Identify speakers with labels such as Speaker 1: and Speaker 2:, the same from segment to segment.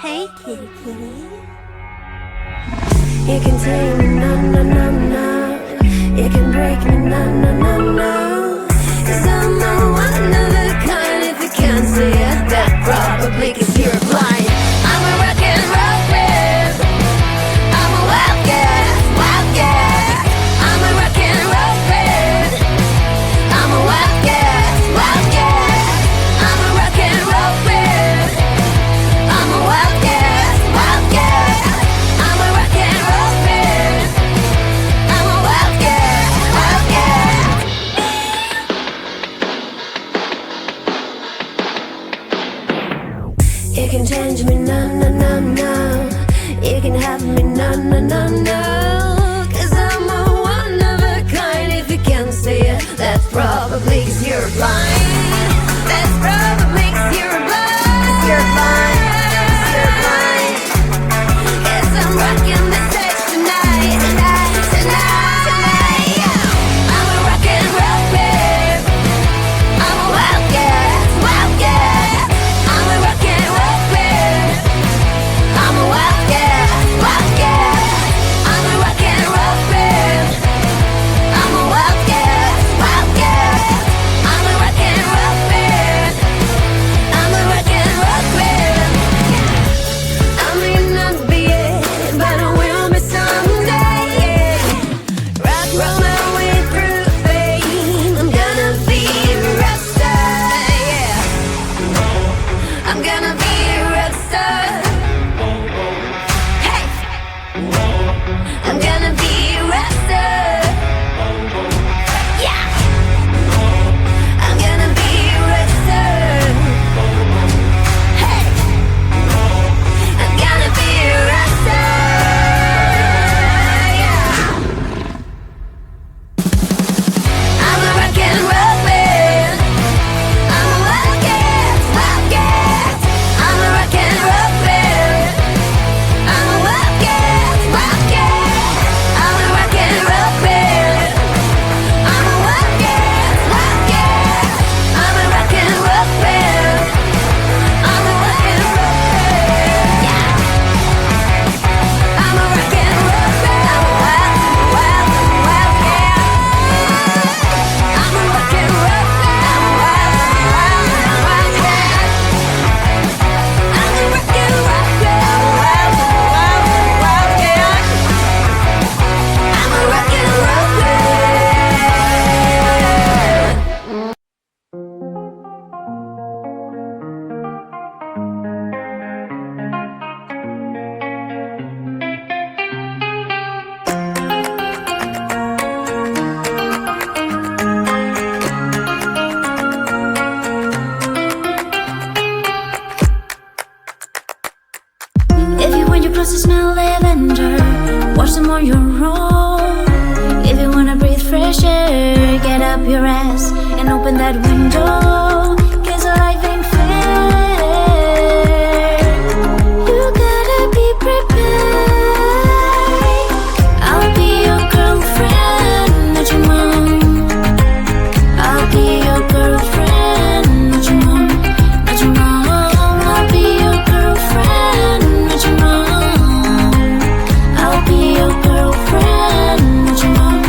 Speaker 1: Hey, kitty, kitty.
Speaker 2: You can take me, no, no, no, no. You can break me, no, no, no, no. 'Cause I'm a one of a kind. If you can't see it, that probably 'cause you're blind. I'm a rock and roll rip. I'm a wildcat, wildcat. I'm a rock and roll rip. I'm a wildcat, wildcat. I'm a rock and roll rip. I'm a wildcat, wildcat. I'm a rock and roll rip. I'm a wildcat, wildcat. You can change me, no, no, no, no. You can have me, no, no, no, no. 'Cause I'm a one of a kind. If you can't see it, that's probably 'cause you're blind. That's probably 'cause you're blind. 'Cause you're blind. 'Cause you're blind. 'Cause I'm rocking the stage tonight, tonight, tonight, tonight. I'm a rock and roll rip. I'm a wildcat, wildcat. I'm a rock and roll rip. I'm a wildcat, wildcat. I'm a rock and roll rip. I'm a wildcat, wildcat. I'm a rock and roll rip. I'm a rock and roll rip. I may not be it, but I will be someday. Rock, roll my way through pain. I'm gonna be a rockstar, yeah. I'm gonna be a rockstar. Hey, I'm gonna be a rockstar. Yeah, I'm gonna be a rockstar. Hey, I'm gonna be a rockstar. Yeah, I'm a rock and roll man. I'm a wildcat, wildcat. I'm a rock and roll man. I'm a wildcat, wildcat. I'm a rock and roll man. I'm a wildcat, wildcat. I'm a rock and roll man. I'm a rock and roll man. Yeah. I'm a rock and roll man. I'm a wild, wild, wildcat. I'm a rock and roll man. I'm a wild, wild, wildcat. I'm a rock and roll man. I'm a wild, wild, wildcat. I'm a rock and roll man. If you want your clothes to smell lavender, wash them on your own. If you wanna breathe fresh air, get up your ass and open that window. 'Cause life ain't fair. You gotta be prepared. I'll be your girlfriend, not your mom. I'll be your girlfriend, not your mom, not your mom. I'll be your girlfriend, not your mom. I'll be your girlfriend, not your mom,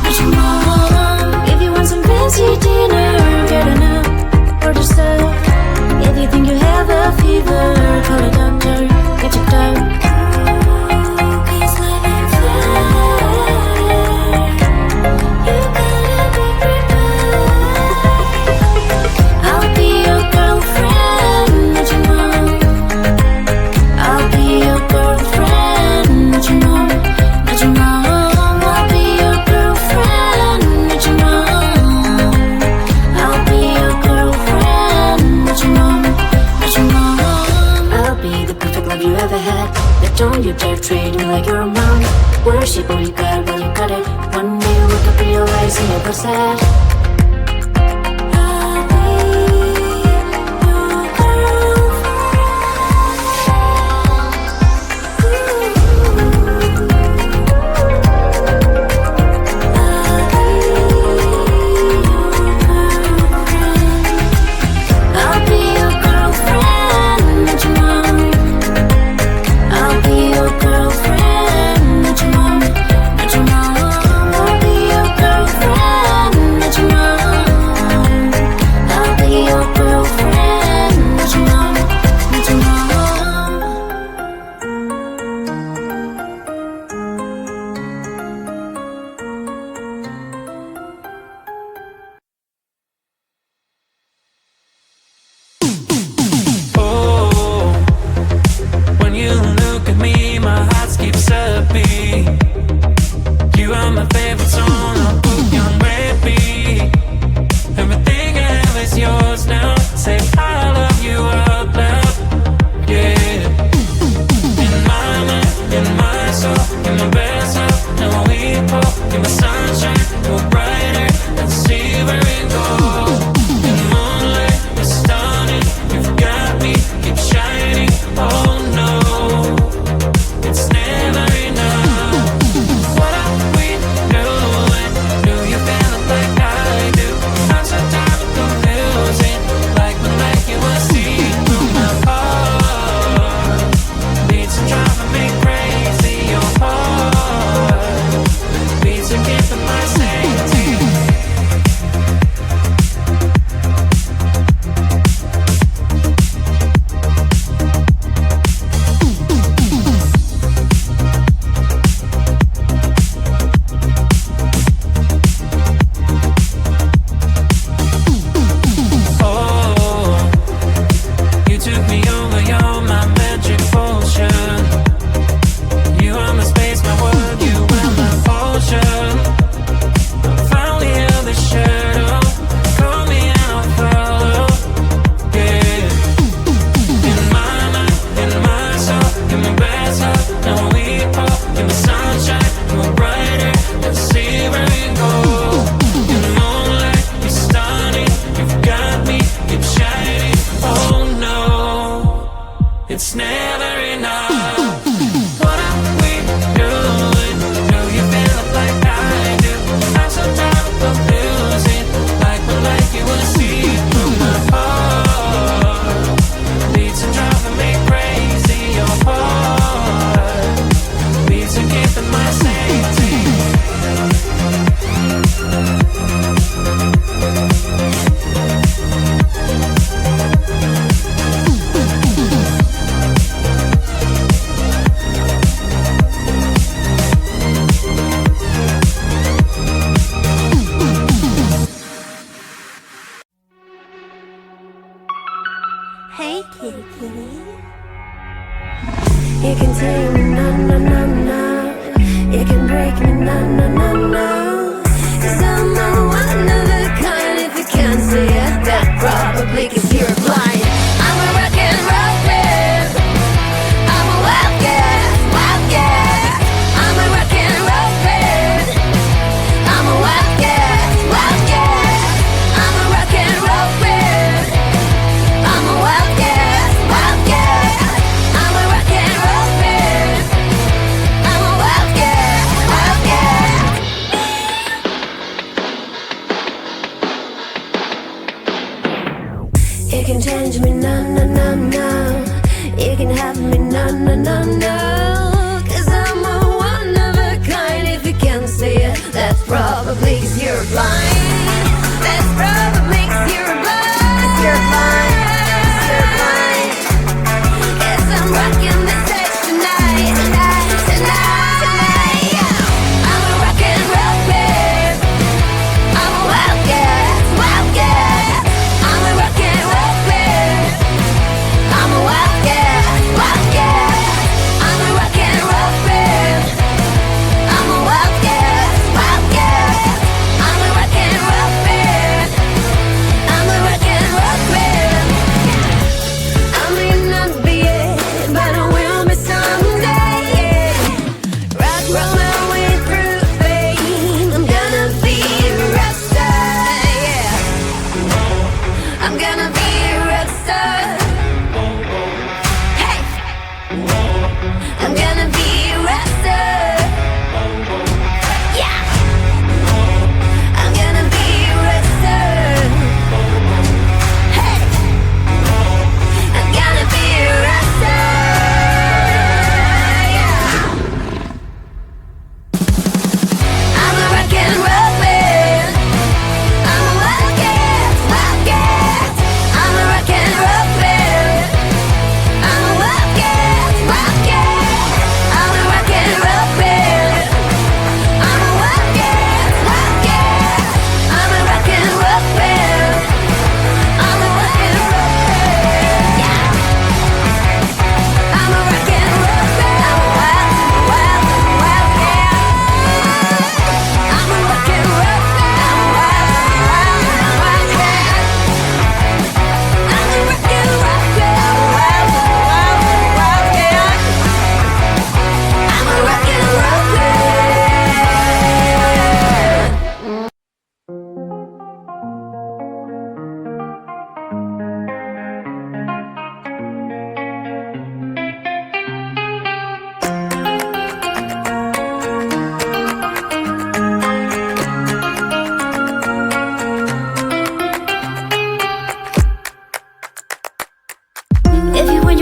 Speaker 2: not your mom. If you want some fancy dinner, get enough for yourself. If you think you have a fever, call a doctor, get checked out. 'Cause life ain't fair. You gotta be prepared. I'll be your girlfriend, not your mom. I'll be your girlfriend, not your mom, not your mom. I'll be your girlfriend, not your mom. I'll be your girlfriend, not your mom, not your mom. I'll be the perfect love you ever had, but don't you dare treat me like you're a mom. Worship all you got while you got it. One day you wake up, realize you never said. I'll be your girlfriend. I'll be your girlfriend, not your mom.
Speaker 1: You are my favorite song, I'll put you on repeat. Everything I have is yours now. Say I love you out loud, yeah. In my mind, in my soul, in my best self, now we both. You're my sunshine, you're brighter than silver and gold. In the moonlight, you're stunning, you've got me, keep shining. Oh no, it's never enough. What are we doing? Do you feel it like I do? I'm so tired of confusing, like you wanna see through my heart. Beats are driving me crazy, your heart beats are keeping my sanity. Oh, you took me over, you're my magic potion. You are my space, my world, you are my ocean. I finally hear the shadow, call me and I'll follow, yeah. In my mind, in my soul, you're my best love, now we both. You're my sunshine, you're brighter than silver and gold. In the moonlight, you're stunning, you've got me, keep shining. Oh no, it's never enough. What are we doing? Do you feel it like I do? I'm so tired of losing, like you wanna see through my heart. Beats are driving me crazy, your heart beats are keeping my sanity.
Speaker 2: Hey, kitty, kitty. You can take me, no, no, no, no. You can break me, no, no, no, no. 'Cause I'm a one of a kind. If you can't see it, that probably 'cause you're blind. I'm a rock and roll babe. I'm a wildcat, wildcat. I'm a rock and roll babe. I'm a wildcat, wildcat. I'm a rock and roll babe. I'm a wildcat, wildcat. I'm a rock and roll babe. I'm a wildcat, wildcat. You can change me, no, no, no, no. You can have me, no, no, no, no. 'Cause I'm a one of a kind. If you can't see it, that's probably 'cause you're blind. That's probably 'cause you're blind. 'Cause you're blind. 'Cause you're blind. 'Cause I'm rocking the stage tonight, tonight, tonight, tonight. I'm a rock and roll babe. I'm a wildcat, wildcat. I'm a rock and roll babe. I'm a wildcat, wildcat. I'm a rock and roll babe. I'm a wildcat, wildcat. I'm a rock and roll babe. I'm a rock and roll babe.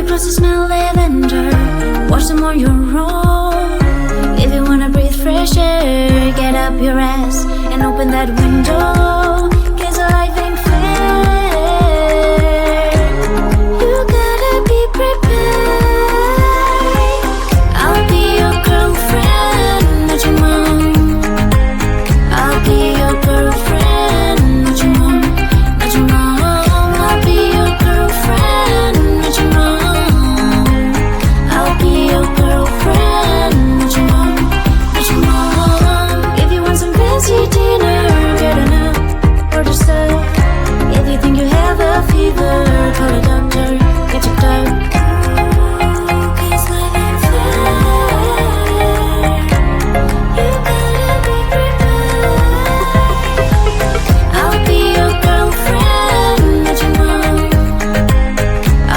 Speaker 3: clothes to smell lavender. Wash them on your own. If you wanna breathe fresh air, get up your ass and open that window. 'Cause life ain't fair. You gotta be prepared. I'll be your girlfriend, not your mom. I'll be your girlfriend, not your mom, not your mom. I'll be your girlfriend, not your mom. I'll be your girlfriend, not your mom, not your mom. If you want some fancy dinner, get enough, order stuff. If you think you have a fever, call a doctor, get checked out. 'Cause life ain't fair. You gotta be prepared. I'll be your girlfriend, not your mom.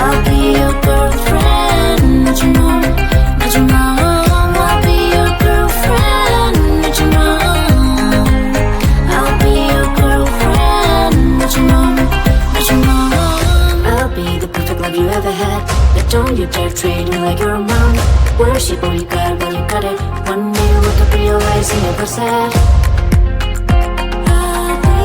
Speaker 3: I'll be your girlfriend, not your mom, not your mom. I'll be your girlfriend, not your mom. I'll be your girlfriend, not your mom, not your mom. I'll be the perfect love you ever had, but don't you dare treat me like your mom. Worship what you got when you got it. One day you wake up realizing it was sad. I'll be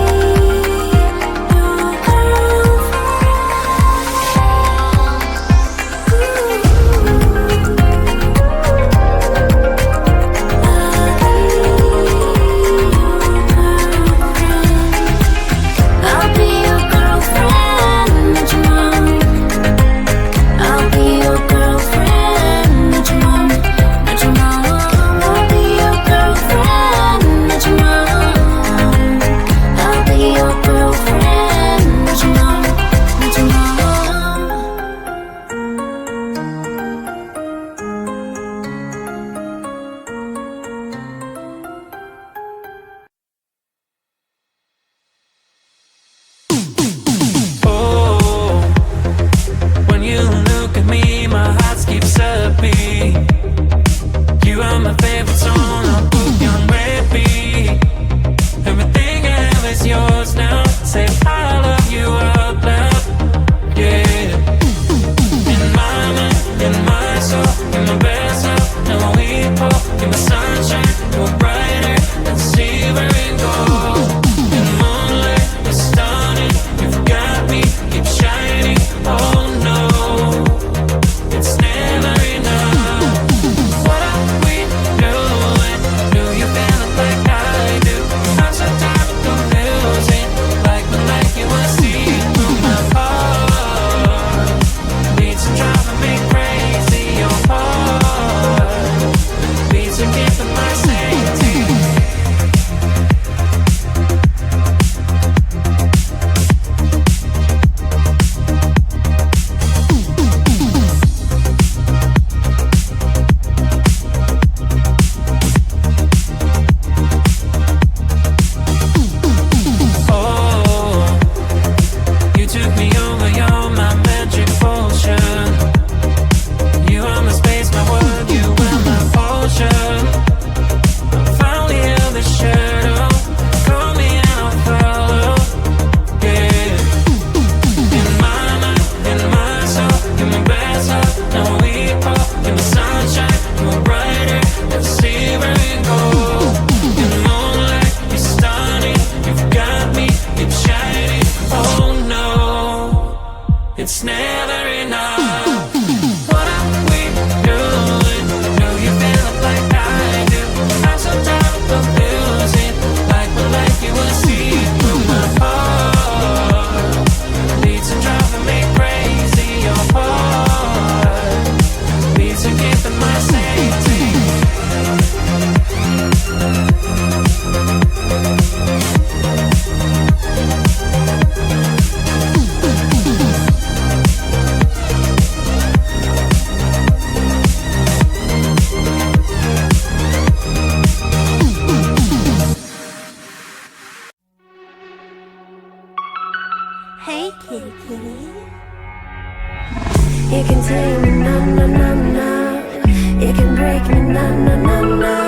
Speaker 3: your I'll be your girlfriend, not your mom. I'll be your girlfriend, not your mom, not your mom. I'll be your girlfriend, not your mom. I'll be your girlfriend, not your mom, not your mom.
Speaker 1: Oh, when you look at me, my heart skips a beat. You are my favorite song, I'll put you on repeat. Everything I have is yours now. Say I love you out loud, yeah. In my mind, in my soul, in my best love, no equal. In my sunshine, you're brighter than silver and gold. In the moonlight, you're stunning. You've got me, keep shining. Oh no, it's never enough. What are we doing? Do you feel it like I do? I'm so tired of confusing. Like when like you were seeing through my heart. Beats are driving me crazy. Your heart beats are giving my safety. Oh, you took me over, you're my magic potion. You are my space, my world, you are my ocean. I finally held the shadow, call me and I'll follow, yeah. In my mind, in my soul, in my best love, no equal. In the sunshine, you're brighter than silver and gold. In the moonlight, you're stunning. You've got me, keep shining. Oh no, it's never enough. What are we doing? Do you feel it like I do? I'm so tired of confusing. Like when like you were seeing through my heart. Beats are driving me crazy. Your heart beats are keeping my safety.
Speaker 2: Hey, kitty, kitty. You can take me, no, no, no, no. You can break me, no, no, no, no.